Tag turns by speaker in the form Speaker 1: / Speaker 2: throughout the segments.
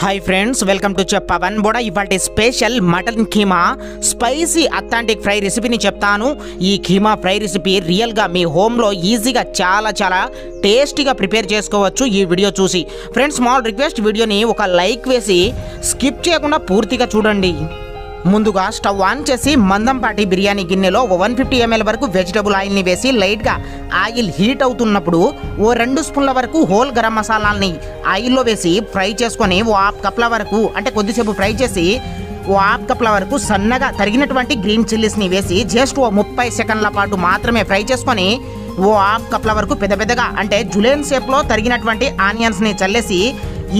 Speaker 1: Hi friends welcome to पवन बोड़ा इवाल्टी special mutton कीमा spicy authentic फ्रై रेसिपीनी చెప్తాను। ఈ కీమా ఫ్రై రెసిపీ రియల్ గా మీ హోమ్ లో ఈజీగా చాలా టేస్టీగా ప్రిపేర్ చేసుకోవచ్చు ఈ వీడియో చూసి। ఫ్రెండ్స్ స్మాల్ రిక్వెస్ట్, వీడియోని ఒక లైక్ వేసి స్కిప్ చేయకుండా పూర్తిగా చూడండి। ముందుగా స్టవ్ ఆన్ చేసి మందంపాటి బిర్యానీ గిన్నెలో 150 ml వరకు వెజిటబుల్ ఆయిల్ ని వేసి లైట్ గా ఆయిల్ హీట్ అవుతున్నప్పుడు ఓ 2 స్పూన్ల వరకు హోల్ గరం మసాలాల్ని ఆయిల్ లో వేసి ఫ్రై చేసుకొని ఓ హాఫ్ కప్ల వరకు అంటే కొద్దిసేపు ఫ్రై చేసి ఓ హాఫ్ కప్ల వరకు సన్నగా తరిగినటువంటి గ్రీన్ చిల్లీస్ ని వేసి జస్ట్ ఓ 30 సెకండ్ల పాటు మాత్రమే ఫ్రై చేసుకొని ఓ హాఫ్ కప్ల వరకు పెద్దగా అంటే జులెన్ షేప్ లో తరిగినటువంటి ఆనియన్స్ ని చల్లేసి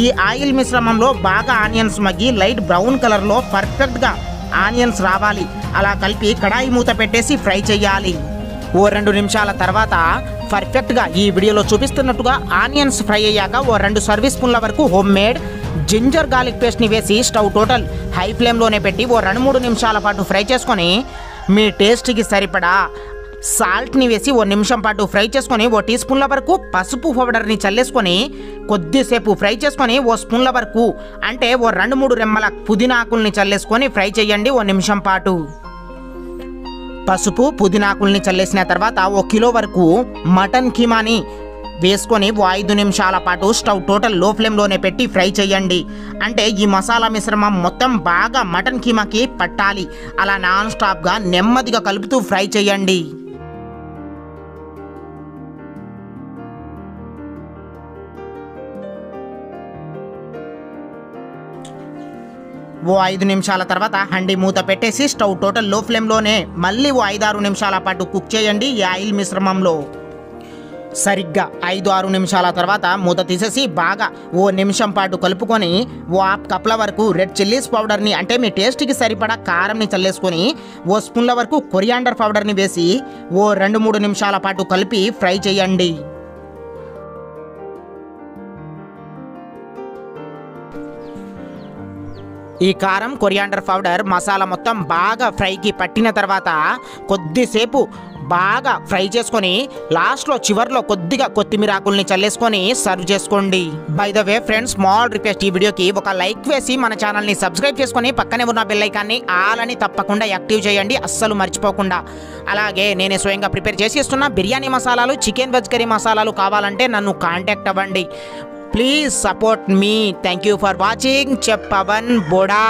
Speaker 1: ఈ ఆయిల్ మిశ్రమంలో బాగా ఆనియన్స్ మగ్గి లైట్ బ్రౌన్ కలర్ లో పర్ఫెక్ట్ గా ఆనియన్స్ రావాలి। అలా కలిపి కడాయి మూత పెట్టేసి ఫ్రై చేయాలి। ఓ 2 నిమిషాల తర్వాత పర్ఫెక్ట్ గా ఈ వీడియోలో చూపిస్తున్నట్టుగా ఆనియన్స్ ఫ్రై అయ్యాక ఓ 2 సర్వీస్ స్పూన్ల వరకు home made ginger garlic paste ని వేసి స్టవ్ టోటల్ హై ఫ్లేమ్ లోనే పెట్టి ఓ 2-3 నిమిషాల పాటు ఫ్రై చేసుకొని మీ టేస్ట్ కి సరిపడా సాల్ట్ ని వేసి ఓ నిమిషం పాటు ఫ్రై చేసుకొని ఓ టీ స్పూన్ల వరకు పసుపు పౌడర్ ని చల్లేసుకొని కొద్దిసేపు ఫ్రై చేసుకొని ఓ స్పూన్ల వరకు అంటే ఓ 2-3 రెమ్మల పుదీనా ఆకుల్ని చల్లేసుకొని ఫ్రై చేయండి ఓ నిమిషం పాటు। పసుపు పుదీనా ఆకుల్ని చల్లేసిన తర్వాత ఓ కిలో వరకు మటన్ కీమాని వేసుకొని ఓ 5 నిమిషాల పాటు స్టవ్ టోటల్ లో ఫ్లేమ్ లోనే పెట్టి ఫ్రై చేయండి। అంటే ఈ మసాలా మిశ్రమం మొత్తం బాగా మటన్ కీమాకి పట్టాలి। అలా నాన్ స్టాప్ గా నెమ్మదిగా కలుపుతూ ఫ్రై చేయండి। ఓ 5 నిమిషాల తర్వాత హండి మూత పెట్టేసి స్టవ్ టోటల్ లో ఫ్లేమ్ లోనే మళ్ళీ ఓ 5-6 నిమిషాల పాటు కుక్ చేయండి ఈ ఆయిల్ మిశ్రమంలో। సరిగ్గా 5-6 నిమిషాల తర్వాత మూత తీసేసి బాగా ఓ నిమిషం పాటు కలుపుకొని ఓ హాఫ్ కప్ల వరకు రెడ్ చిల్లీస్ పౌడర్ని అంటే మీ టేస్ట్కి సరిపడా కారంని చల్లేసుకొని ఓ స్పూన్ల వరకు కొరియాండర్ పౌడర్ని వేసి ఓ 2-3 నిమిషాల పాటు కలిపి ఫ్రై చేయండి। ఈ కారం కొరియాండర్ పౌడర్ మసాలా మొత్తం బాగా ఫ్రైకి పట్టిన తర్వాత కొద్దిసేపు బాగా ఫ్రై చేసుకొని లాస్ట్లో చివర్లో కొద్దిగా కొత్తిమీర ఆకుల్ని చల్లేసుకొని సర్వ్ చేసుకోండి। By the way friends small request, ఈ వీడియోకి ఒక లైక్ వేసి మన ఛానల్ని సబ్స్క్రైబ్ చేసుకొని పక్కనే ఉన్న బెల్ ఐకాన్ని ఆల్ అని తప్పకుండా యాక్టివ్ చేయండి, అస్సలు మర్చిపోకుండా। అలాగే నేనే స్వయంగా ప్రిపేర్ చేసి ఇస్తున్న బిర్యానీ మసాలాలు, చికెన్ వెజ్ కర్రీ మసాలాలు కావాలంటే నన్ను కాంటాక్ట్ అవ్వండి। Please support me. Thank you for watching చెప్ పవన్ బోడా।